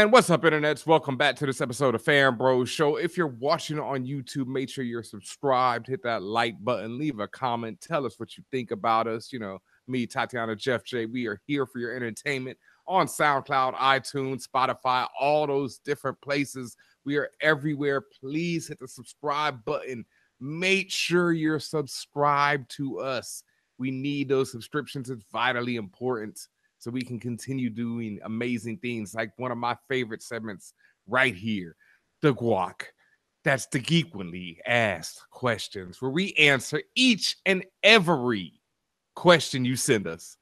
And what's up, internets? Welcome back to this episode of FanBrosShow. If you're watching on YouTube, make sure you're subscribed, hit that like button, leave a comment, tell us what you think about us. You know, me, Tatiana, Jeff J, we are here for your entertainment on SoundCloud, iTunes, Spotify, all those different places. We are everywhere. Please hit the subscribe button. Make sure you're subscribed to us. We need those subscriptions. It's vitally important, so we can continue doing amazing things like one of my favorite segments right here, the Guac. That's the Geekquently Asked Questions, where we answer each and every question you send us,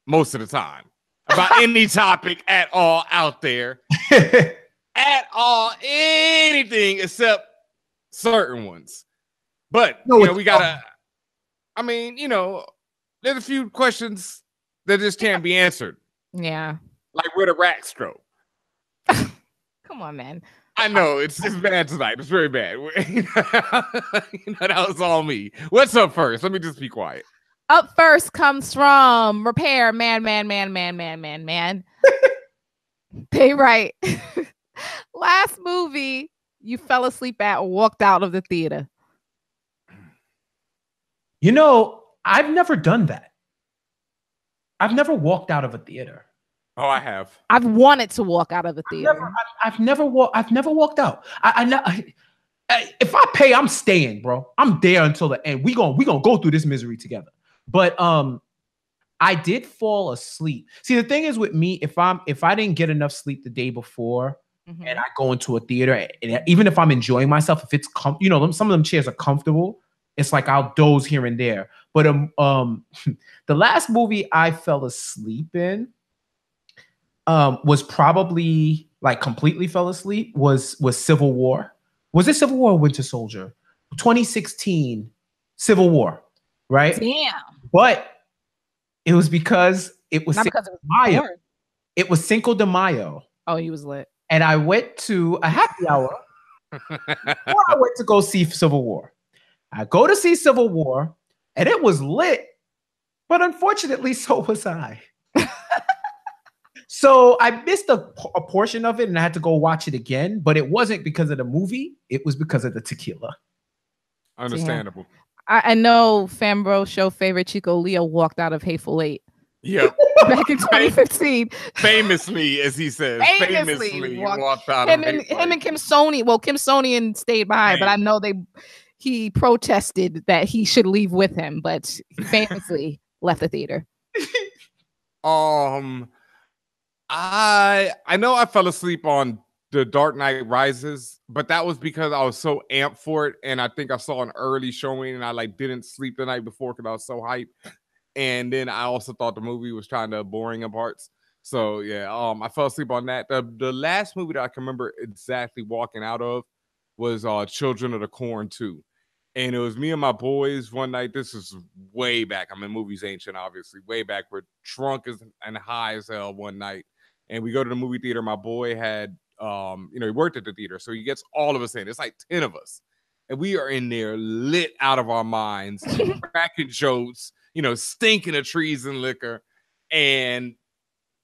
most of the time, about any topic at all out there. At all, anything except certain ones. But, we gotta, there's a few questions that just can't be answered. Yeah. Like where the rats grow. Come on, man. I know it's bad tonight. It's very bad. That was all me. What's up first? Let me just be quiet. Up first comes from Repair Man. They write, last movie you fell asleep at or walked out of the theater. I've never done that. I've never walked out of a theater. Oh, I have. I've wanted to walk out of a theater. I've never walked out. If I pay, I'm staying, bro. I'm there until the end. We gonna go through this misery together. But I did fall asleep. See, the thing is with me, if I didn't get enough sleep the day before, and I go into a theater, and even if I'm enjoying myself, if it's some of them chairs are comfortable, it's like I'll doze here and there. But the last movie I fell asleep in was probably like completely fell asleep was Civil War. Was it Civil War or Winter Soldier? 2016 Civil War, right? Damn. But it was because it was Cinco de Mayo. It was Cinco de Mayo. Oh, he was lit. And I went to a happy hour before I went to go see Civil War. I go to see Civil War, and it was lit, but unfortunately, so was I. So I missed a portion of it, and I had to go watch it again. But it wasn't because of the movie; it was because of the tequila. Understandable. I know FanBrosShow favorite Chico Leo walked out of Hateful Eight. Yep. Back in 2015. Famously, as he says. Famously walked out of him and Kim Sony. Well, Kim Sonian stayed behind, but I know he protested that he should leave with him, but he famously left the theater. I know I fell asleep on The Dark Knight Rises, but that was because I was so amped for it, and I think I saw an early showing, and I didn't sleep the night before because I was so hyped. And then I also thought the movie was kind of boring in parts. So yeah, I fell asleep on that. The last movie that I can remember exactly walking out of was Children of the Corn 2. And it was me and my boys one night. This is way back. I mean, movies ancient, obviously. Way back. We're drunk and high as hell one night. And we go to the movie theater. My boy had, he worked at the theater. So he gets all of us in. It's like 10 of us. And we are in there lit out of our minds, cracking jokes, stinking of trees and liquor. And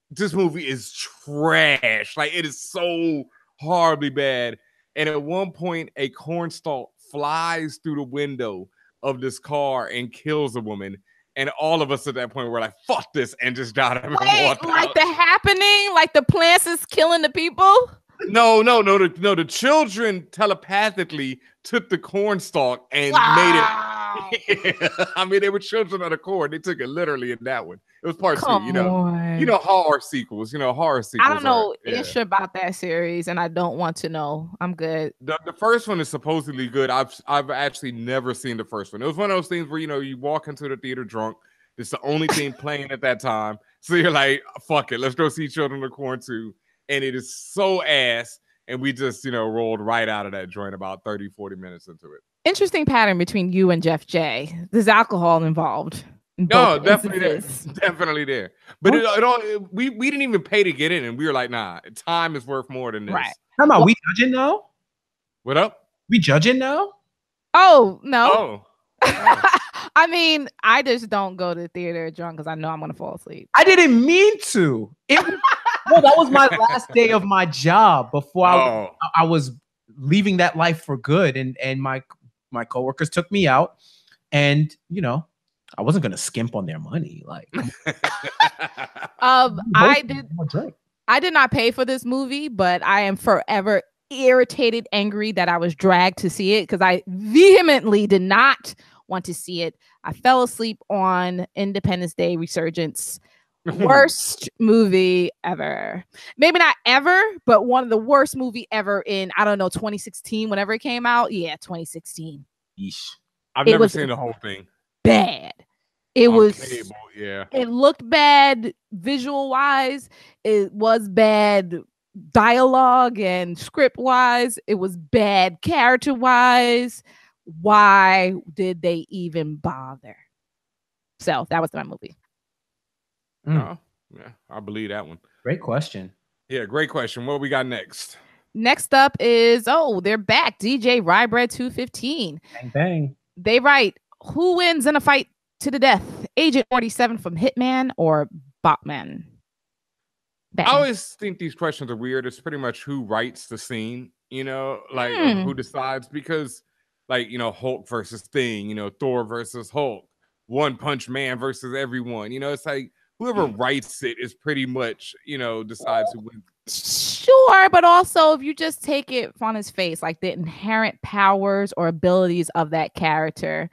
this movie is trash. Like, it is so horribly bad. And at one point, a cornstalk flies through the window of this car and kills a woman. And all of us at that point were like, fuck this, and just got up and walked like out. The Happening? Like the plants is killing the people? No. The children telepathically took the cornstalk and made it. I mean, they were children of the corn. They took it literally in that one. It was part 2, horror sequels. Horror sequels. I don't know ish about that series, and I don't want to know. I'm good. The first one is supposedly good. I've actually never seen the first one. It was one of those things where you walk into the theater drunk. It's the only thing playing at that time, so you're like, fuck it, let's go see Children of the Corn 2. And it is so ass, and we just rolled right out of that joint about 30-40 minutes into it. Interesting pattern between you and Jeff J. There's alcohol involved. No, definitely there. But we didn't even pay to get in, and we were like, nah, time is worth more than this. Right. Come on, we judging now? What up? We judging now? Oh, no. Oh. I mean, I just don't go to the theater drunk because I know I'm going to fall asleep. I didn't mean to. No, that was my last day of my job before I was leaving that life for good. And my coworkers took me out, and you know, I wasn't gonna skimp on their money. Like, I did not pay for this movie, but I am forever irritated, angry that I was dragged to see it because I vehemently did not want to see it. I fell asleep on Independence Day Resurgence. Worst movie ever. Maybe not ever, but one of the worst movie ever in, I don't know, 2016, whenever it came out. Yeah, 2016. Yeesh. I've never seen the whole thing. Bad. It was cable, yeah. It looked bad visual wise. It was bad dialogue and script wise. It was bad character wise. Why did they even bother? So that was my movie. Yeah, I believe that one. Great question. Yeah, great question. What we got next? Next up is, they're back. DJ Rybread 215. Bang bang. They write, who wins in a fight to the death? Agent 47 from Hitman or Batman? I always think these questions are weird. It's pretty much who writes the scene, you know, like who decides, because like, you know, Hulk versus Thing, you know, Thor versus Hulk, One Punch Man versus everyone, you know, it's like whoever writes it is pretty much, you know, decides who wins. Sure, but also if you just take it on his face, like the inherent powers or abilities of that character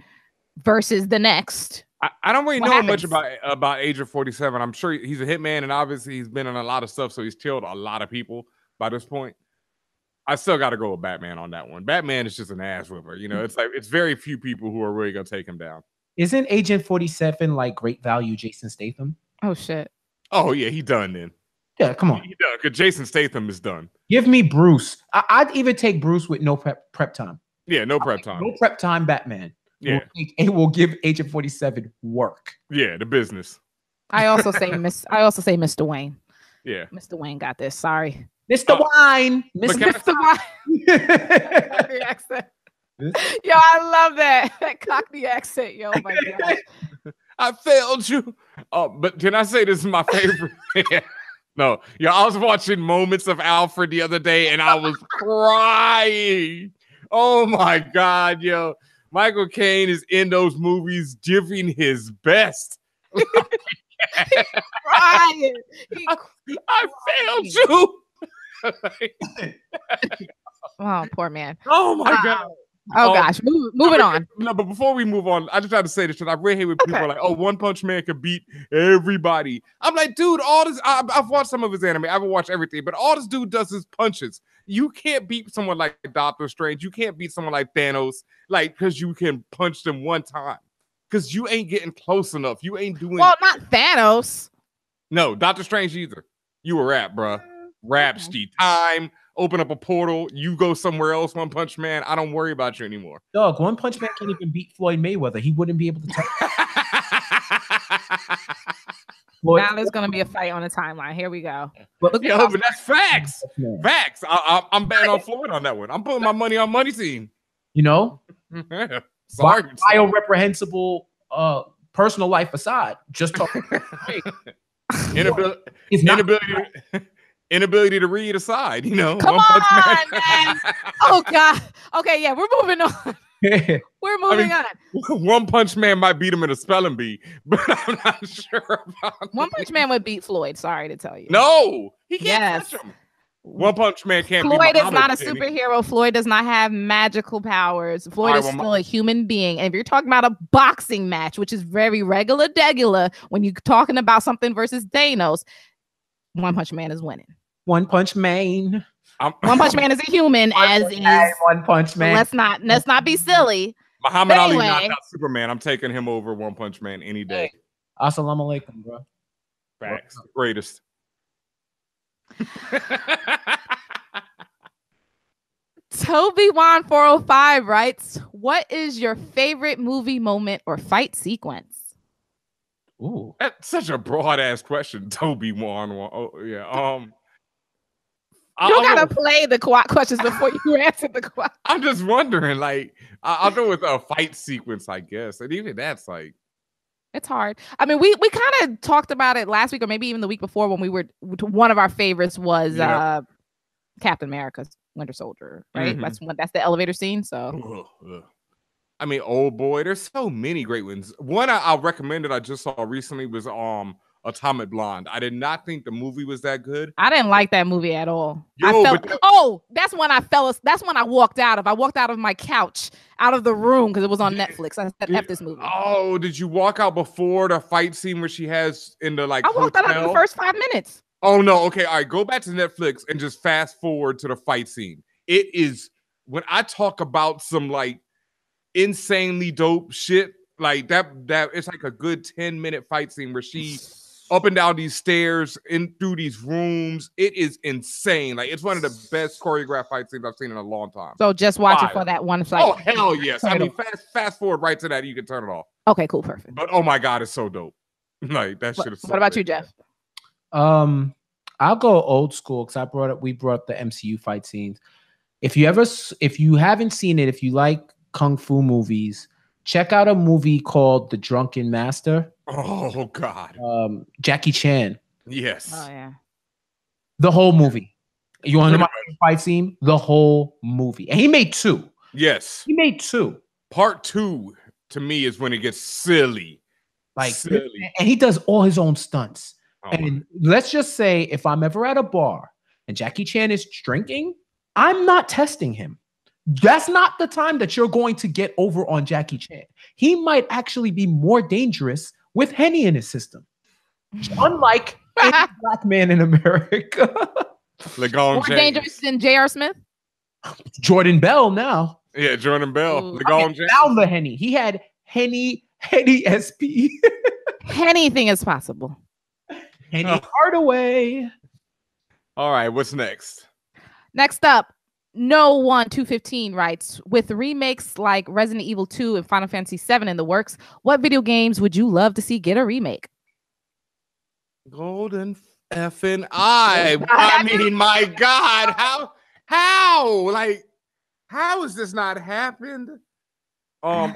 versus the next. I don't really know much about Agent 47. I'm sure he's a hitman, and obviously he's been in a lot of stuff, so he's killed a lot of people by this point. I still got to go with Batman on that one. Batman is just an ass whipper. You know, it's like it's very few people who are really going to take him down. Isn't Agent 47 like great value Jason Statham? Oh, shit. Oh, yeah, he done then. Yeah, come on. He done, because Jason Statham is done. Give me Bruce. I'd even take Bruce with no prep time. Yeah, no prep time. No prep time Batman. Yeah. It will give Agent 47 work. Yeah, the business. I also say Mr. Wayne. Yeah. Mr. Wayne got this. Sorry. Mr. Wine. Mr. Wine. Cockney accent. Yo, I love that. That Cockney accent. Yo, my gosh. I failed you. Oh, but can I say this is my favorite? No. Yeah, I was watching Moments of Alfred the other day and I was crying. Oh my God, yo. Michael Caine is in those movies giving his best. Crying. I failed you. Oh, poor man. Oh my God. Oh gosh, moving on. No, but before we move on, I just have to say this shit. I really hate when people are like, "Oh, One Punch Man could beat everybody." I'm like, dude, all this. I've watched some of his anime. I haven't watched everything, but all this dude does is punches. You can't beat someone like Doctor Strange. You can't beat someone like Thanos, like because you can punch them one time. Because you ain't getting close enough. You ain't doing. Well, not Thanos. No, Doctor Strange either. You a rap, bruh. Rapsty time. Open up a portal, you go somewhere else, One Punch Man. I don't worry about you anymore. Dog, One Punch Man can't even beat Floyd Mayweather. He wouldn't be able to tell. Now there's gonna be a fight on the timeline. Here we go. But that's facts. Facts. I'm betting on Floyd on that one. I'm putting my money on Money Team. You know? Sorry. Bio-reprehensible personal life aside. Just talking. Inability to read aside, you know. Come on, man. Oh God. Okay, yeah, we're moving on. We're moving on. One Punch Man might beat him in a spelling bee, but I'm not sure about One Punch Man would beat Floyd. Sorry to tell you. No, he can't touch him. One Punch Man can't. Floyd is not a superhero. Floyd does not have magical powers. Floyd is still a human being. And if you're talking about a boxing match, which is very regular, when you're talking about something versus Thanos, One Punch Man is winning. One Punch Man. One Punch Man is a human, as is One Punch Man. Let's not be silly. Muhammad Ali knocked out Superman. I'm taking him over One Punch Man any day. Assalamu alaikum, bro. Facts. Greatest. Toby Wan 405 writes, what is your favorite movie moment or fight sequence? Ooh, that's such a broad ass question, Toby Wan. Oh yeah. You gotta play the Guac questions before you answer the Guac. I'm just wondering, like, I'll go with a fight sequence, I guess, and even that's like, It's hard. I mean, we kind of talked about it last week or maybe even the week before when we were one of our favorites was Captain America's Winter Soldier, right? That's the elevator scene. So I mean, old boy, there's so many great ones. One I'll recommend that I just saw recently was Atomic Blonde. I did not think the movie was that good. I didn't like that movie at all. Yo, that's when I fell. That's when I walked out of. I walked out of my couch, out of the room because it was on Netflix. I said, "F this movie." Oh, did you walk out before the fight scene where she has in the I walked out in the first 5 minutes. Oh no, okay, all right. Go back to Netflix and just fast forward to the fight scene. It is when I talk about some insanely dope shit like that. It's like a good 10-minute fight scene where she up and down these stairs in through these rooms. It is insane. Like it's one of the best choreographed fight scenes I've seen in a long time. So just watch it for that one fight. Oh hell yes! I mean, fast forward right to that. You can turn it off. Okay, cool, perfect. But oh my god, it's so dope. Like that shit is. So what about you, Jeff? I'll go old school because we brought the MCU fight scenes. If you haven't seen it, if you like kung fu movies, check out a movie called The Drunken Master. Oh God. Jackie Chan. Yes. Oh yeah. The whole movie. You want to know my fight scene? The whole movie. And he made 2. Yes. He made 2. Part 2 to me is when it gets silly. Silly. And he does all his own stunts. Oh, and let's just say if I'm ever at a bar and Jackie Chan is drinking, I'm not testing him. That's not the time that you're going to get over on Jackie Chan. He might actually be more dangerous with Henny in his system. Unlike any black man in America. More dangerous than J.R. Smith? Jordan Bell now. Yeah, Jordan Bell. Now the Henny. He had Henny SP. Anything is possible. Henny Hardaway. All right, what's next? Next up, No1215 writes, with remakes like Resident Evil 2 and Final Fantasy 7 in the works, what video games would you love to see get a remake? Golden effing eye. I mean, my God, how? Like, how has this not happened? On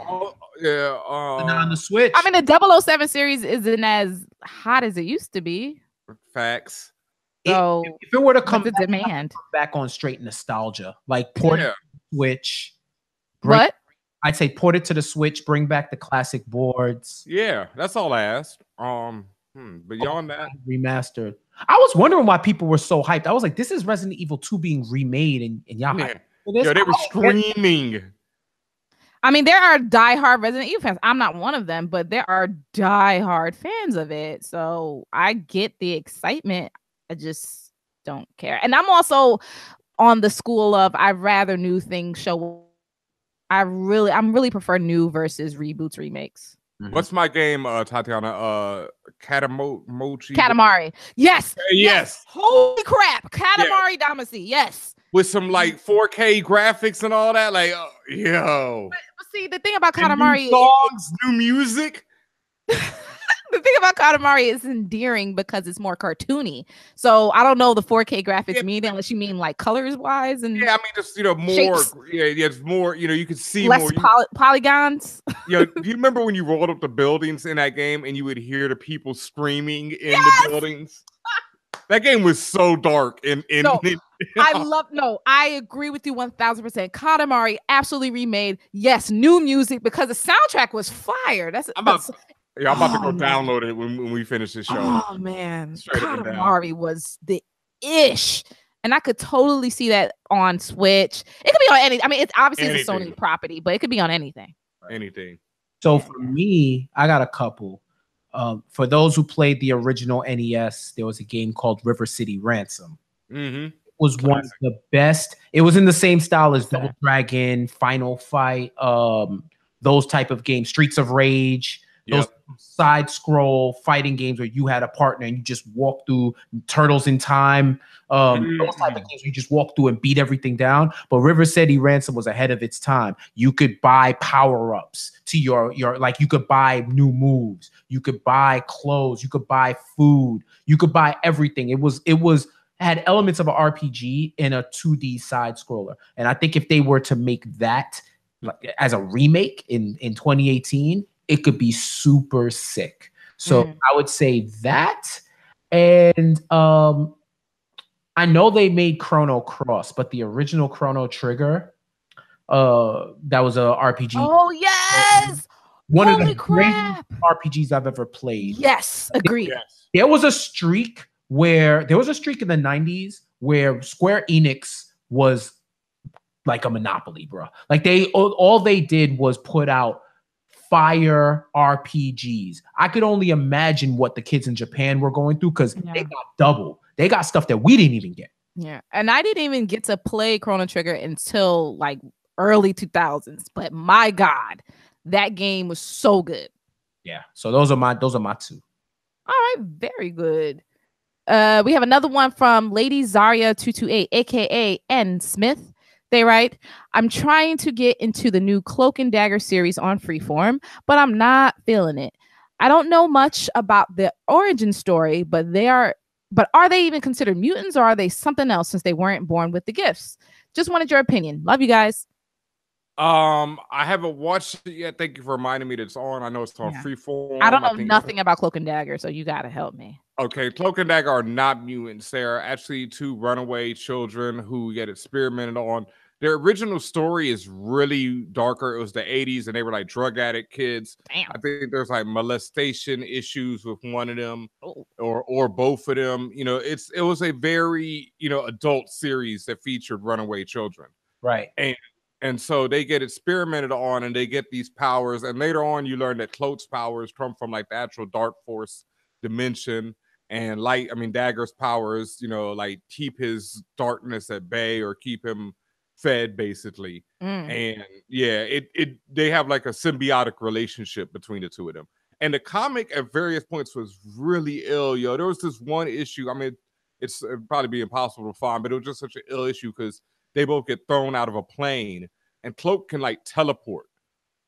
the Switch. I mean, the 007 series isn't as hot as it used to be. Facts. So if it were to come back on straight nostalgia, like port it to the Switch. What? I'd say port it to the Switch, bring back the classic boards. Yeah, that's all I asked. Beyond that, remastered. I was wondering why people were so hyped. I was like, this is Resident Evil 2 being remade, and y'all hyped for this? Yo, they were screaming. I mean, there are diehard Resident Evil fans. I'm not one of them, but there are diehard fans of it. So I get the excitement. I just don't care. And I'm also on the school of I'd rather new things show. I'm really prefer new versus reboots, remakes. What's my game, Tatiana? Katamari. Yes. Yes. Holy crap. Katamari Damacy. Yes. With some 4K graphics and all that. Like, yo. But see, the thing about Katamari, new songs, new music. The thing about Katamari is endearing because it's more cartoony. So I don't know the 4K graphics mean unless you mean colors wise and I mean just more shapes. It's more you can see less more polygons. Do you remember when you rolled up the buildings in that game and you would hear the people screaming in the buildings? That game was so dark I agree with you 1000%. Katamari absolutely remade. Yes, new music because the soundtrack was fire. I'm about to go download it when we finish this show. Oh man, Katamari was the ish, and I could totally see that on Switch. It could be on any. I mean, it's obviously a Sony property, but it could be on anything. Anything. So for me, I got a couple. For those who played the original NES, there was a game called River City Ransom. It was one of the best. It was in the same style as Double Dragon, Final Fight, those type of games, Streets of Rage. Those side scroll fighting games where you had a partner and you just walk through Turtles in Time. Those type of games where you just walk through and beat everything down. But River City Ransom was ahead of its time. You could buy power-ups to your like you could buy new moves, you could buy clothes, you could buy food, you could buy everything. It had elements of an RPG in a 2D side scroller. And I think if they were to make that as a remake in 2018, it could be super sick. So I would say that. And I know they made Chrono Cross, but the original Chrono Trigger, that was a RPG. Oh yes. One Holy of the crap. greatest RPGs I've ever played. Yes, agreed. Yes. There was a streak in the 90s where Square Enix was like a monopoly, bro. Like all they did was put out fire RPGs. I could only imagine what the kids in Japan were going through because they got double. They got stuff that we didn't even get. Yeah. And I didn't even get to play Chrono Trigger until like early 2000s. But my God, that game was so good. Yeah. So those are my two. All right, very good. We have another one from Lady Zarya 228, aka N Smith. They write, I'm trying to get into the new Cloak and Dagger series on Freeform, but I'm not feeling it. I don't know much about the origin story, but are they even considered mutants, or are they something else since they weren't born with the gifts? Just wanted your opinion. Love you guys. I haven't watched it yet. Thank you for reminding me that it's on. I know it's on Freeform. I don't know nothing about Cloak and Dagger, so you gotta help me. Okay, Cloak and Dagger are not mutants. They're actually two runaway children who get experimented on. Their original story is really darker. It was the 80s, and they were like drug addict kids. Damn. I think there's like molestation issues with one of them, or both of them. You know, it was a very adult series that featured runaway children. Right. And so they get experimented on, and they get these powers. And later on, you learn that Cloak's powers come from like the actual Dark Force dimension. And Dagger's powers, like keep his darkness at bay or keep him fed, basically. And yeah, they have like a symbiotic relationship between the two of them. And the comic at various points was really ill, yo. There was this one issue. I mean, it'd probably be impossible to find, but it was just such an ill issue because they both get thrown out of a plane, and Cloak can like teleport,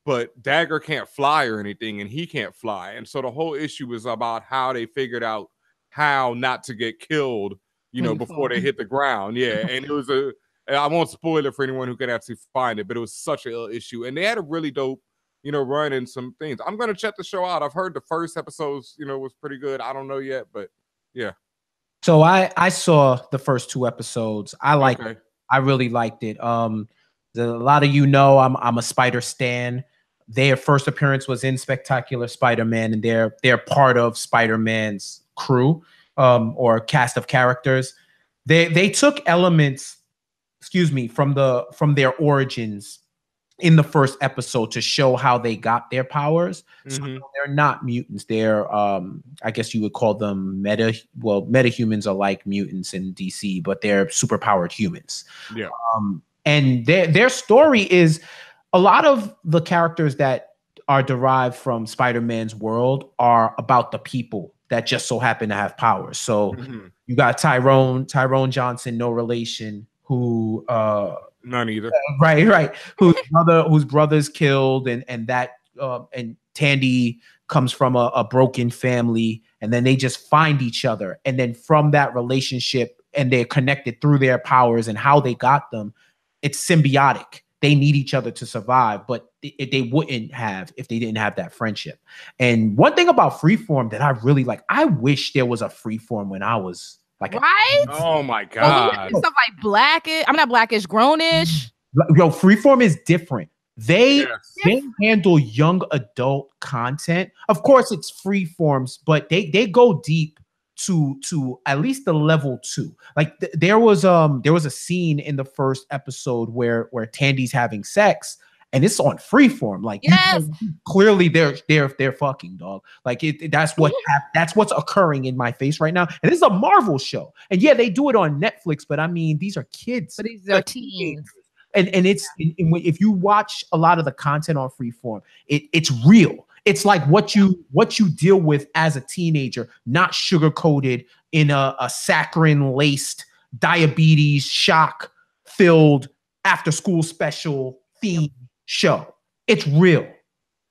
but Dagger can't fly or anything, and he can't fly. And so the whole issue was about how they figured out how not to get killed, before they hit the ground. Yeah, and it was I won't spoil it for anyone who can actually find it, but it was such an ill issue. And they had a really dope, run in some things. I'm going to check the show out. I've heard the first episodes, was pretty good. I don't know yet, but yeah. So I saw the first 2 episodes. I liked it. I really liked it. A lot of I'm a Spider stan. Their first appearance was in Spectacular Spider-Man, and they're part of Spider-Man's crew, or cast of characters. They took elements, from their origins in the first episode to show how they got their powers. So they're not mutants. They're I guess you would call them metahumans are like mutants in DC, but they're superpowered humans. Yeah. And their story is a lot of the characters that are derived from Spider-Man's world are about the people that just so happen to have powers. So you got Tyrone Johnson, no relation, who none either. Right. Whose brother's killed, and Tandy comes from a broken family, and then they just find each other. And then from that relationship, and they're connected through their powers and how they got them, it's symbiotic. They need each other to survive, but they wouldn't have if they didn't have that friendship. And one thing about Freeform that I really like, I wish there was a Freeform when I was like, right? Oh my God. Stuff like Blackish. I'm not Blackish, Grownish. Yo, Freeform is different. They handle young adult content. Of course, it's Freeforms, but they go deep to at least the level 2. Like there was a scene in the first episode where Tandy's having sex, and it's on Freeform. Like, clearly they're fucking, dog. Like that's what's occurring in my face right now. And this is a Marvel show, and yeah, they do it on Netflix, but I mean, these are kids. But these are teens. And it's if you watch a lot of the content on Freeform, it's real. It's like what you deal with as a teenager, not sugar-coated in a saccharin-laced, diabetes shock-filled after-school special theme show. It's real.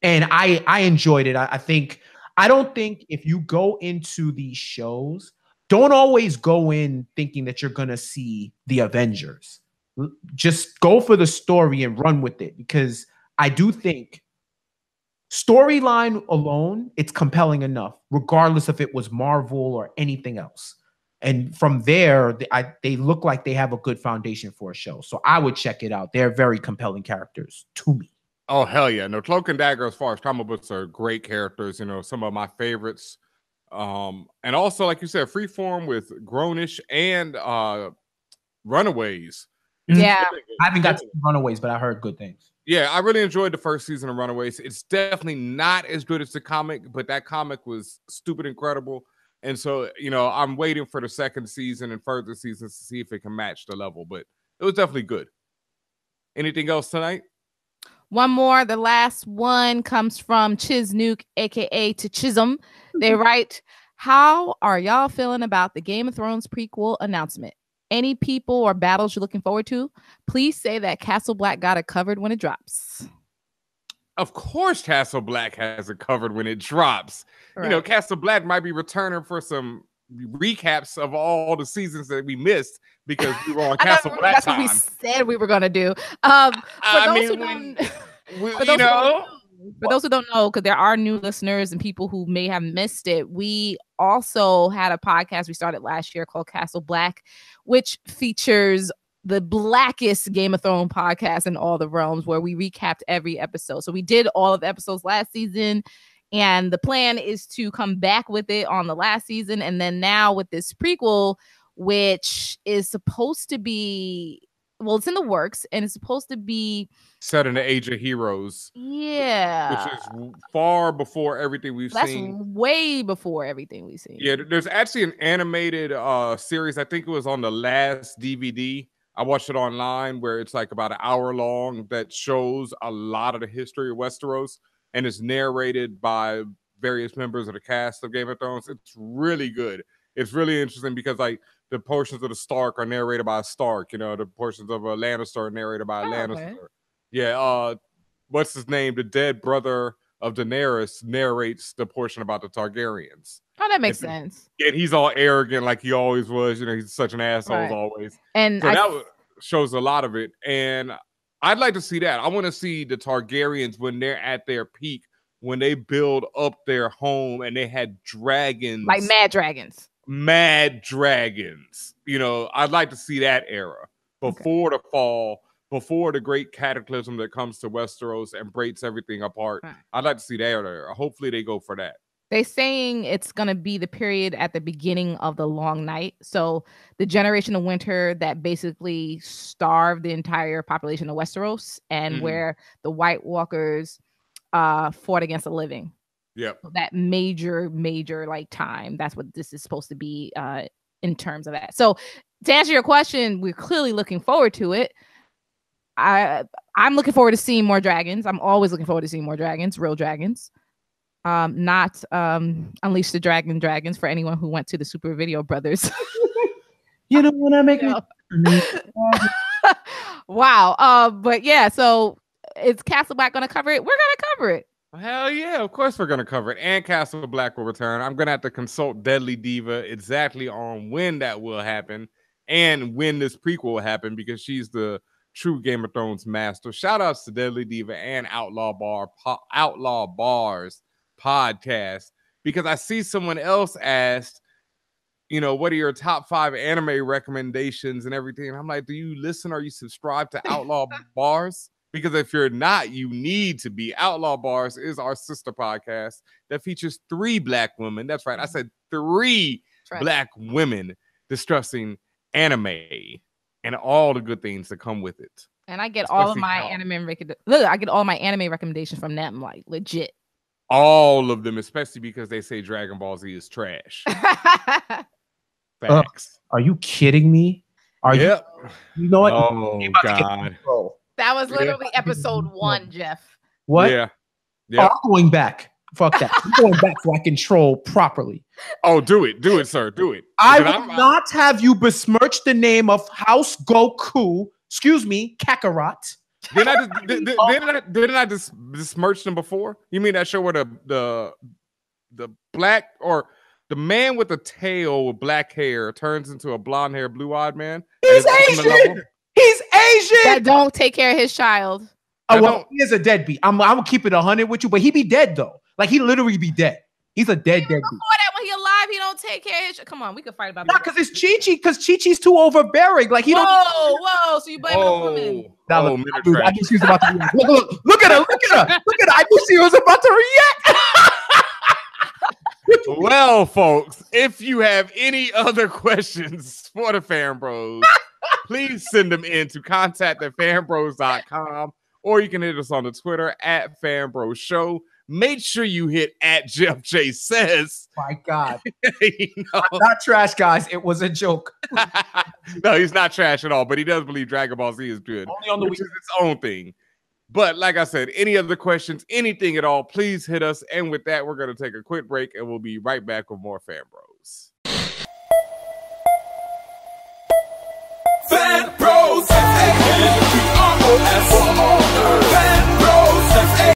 And I enjoyed it. I don't think if you go into these shows, don't always go in thinking that you're going to see the Avengers. Just go for the story and run with it, because I do think Storyline alone, it's compelling enough, regardless if it was Marvel or anything else. And from there, they look like they have a good foundation for a show. So I would check it out. They're very compelling characters to me. Oh, hell yeah. No, Cloak and Dagger, as far as comic books, are great characters. You know, some of my favorites. And also, like you said, Freeform with Grownish and Runaways. Yeah. I haven't got to Runaways, but I heard good things. Yeah, I really enjoyed the first season of Runaways. It's definitely not as good as the comic, but that comic was stupid incredible. And so, you know, I'm waiting for the second season and further seasons to see if it can match the level, but it was definitely good. Anything else tonight? One more. The last one comes from Chiznuke, aka to Chisholm. They write, how are y'all feeling about the Game of Thrones prequel announcement? Any people or battles you're looking forward to? Please say that Castle Black got it covered when it drops. Of course, Castle Black has it covered when it drops. Right. You know, Castle Black might be returning for some recaps of all the seasons that we missed because we were on Castle Black that's time. What we said we were going to do. For those who don't know, because there are new listeners and people who may have missed it, we also had a podcast we started last year called Castle Black, which features the blackest Game of Thrones podcast in all the realms, where we recapped every episode. So we did all of the episodes last season, and the plan is to come back with it on the last season. And then now with this prequel, which is supposed to be, well, it's in the works, and it's supposed to be set in the Age of Heroes. Yeah. Which is far before everything we've seen. That's way before everything we've seen. Yeah, there's actually an animated series. I think it was on the last DVD. I watched it online, where it's like about an hour long, that shows a lot of the history of Westeros, and it's narrated by various members of the cast of Game of Thrones. It's really good. It's really interesting because, like, the portions of the Stark are narrated by a Stark. You know, the portions of a Lannister are narrated by a Lannister. Okay. Yeah, what's his name? The dead brother of Daenerys narrates the portion about the Targaryens. Oh, that makes sense. And he's all arrogant like he always was. You know, he's such an asshole as always. And so that shows a lot of it. And I'd like to see that. I want to see the Targaryens when they're at their peak, when they build up their home and they had dragons. Like mad dragons. Mad dragons. You know, I'd like to see that era before the fall, before the great cataclysm that comes to Westeros and breaks everything apart. Right. I'd like to see that era. Hopefully they go for that. They're saying it's going to be the period at the beginning of the Long Night. So the generation of winter that basically starved the entire population of Westeros, and where the White Walkers fought against the living. Yep. So that major like time. That's what this is supposed to be in terms of that. So to answer your question, we're clearly looking forward to it. I'm looking forward to seeing more dragons. I'm always looking forward to seeing more dragons, real dragons. Not Unleash the Dragons for anyone who went to the Super Video Brothers. You know when I make Wow. But yeah, so is Castle Black gonna cover it? We're gonna cover it. Hell yeah, of course we're gonna cover it. And Castle Black will return. I'm gonna have to consult Deadly Diva exactly on when that will happen and when this prequel will happen, because she's the true Game of Thrones master. Shout outs to Deadly Diva and Outlaw Bars podcast, because I see someone else asked, you know, what are your top 5 anime recommendations and everything? And I'm like, do you listen or you subscribe to Outlaw Bars? Because if you're not, you need to be. Outlaw Bars is our sister podcast that features 3 black women. That's right. I said 3 black women discussing anime and all the good things that come with it. And I get all of my I get all my anime recommendations from them, like legit. All of them, especially because they say Dragon Ball Z is trash. Facts. Are you kidding me? You know what? Oh, God. That was literally episode 1, Jeff. What? Yeah. I'm going back. Fuck that. I'm going back so I can troll properly. Oh, do it. Do it, sir. Do it. I will not have you besmirch the name of House Goku. Excuse me, Kakarot. Didn't I just besmirch them before? You mean that show where the black, or the man with the tail with black hair turns into a blonde hair, blue-eyed man? He's Asian. He's Asian. That don't take care of his child. Oh, well, he is a deadbeat. I'm gonna keep it 100 with you, but he be dead though. Like he literally be dead. He's a deadbeat. Before that, when he alive, he don't take care of his. Come on, we could fight about that. Nah, because it's Chi-Chi. Because Chi-Chi's too overbearing. Like he don't. Whoa! So you blame the woman? Nah, I knew she was about to react. Look at her! I knew she was about to react. Well, folks, if you have any other questions for the Fan Bros, please send them in to contact@fanbros.com, or you can hit us on the Twitter @FanBrosShow. Make sure you hit @Jeff J Says. My God. I'm not trash, guys. It was a joke. No, he's not trash at all, but he does believe Dragon Ball Z is good. Only on the which is its own thing. But like I said, any other questions, anything at all, please hit us. And with that, we're going to take a quick break, and we'll be right back with more Fan Bros. Fan Bros. FANBROS.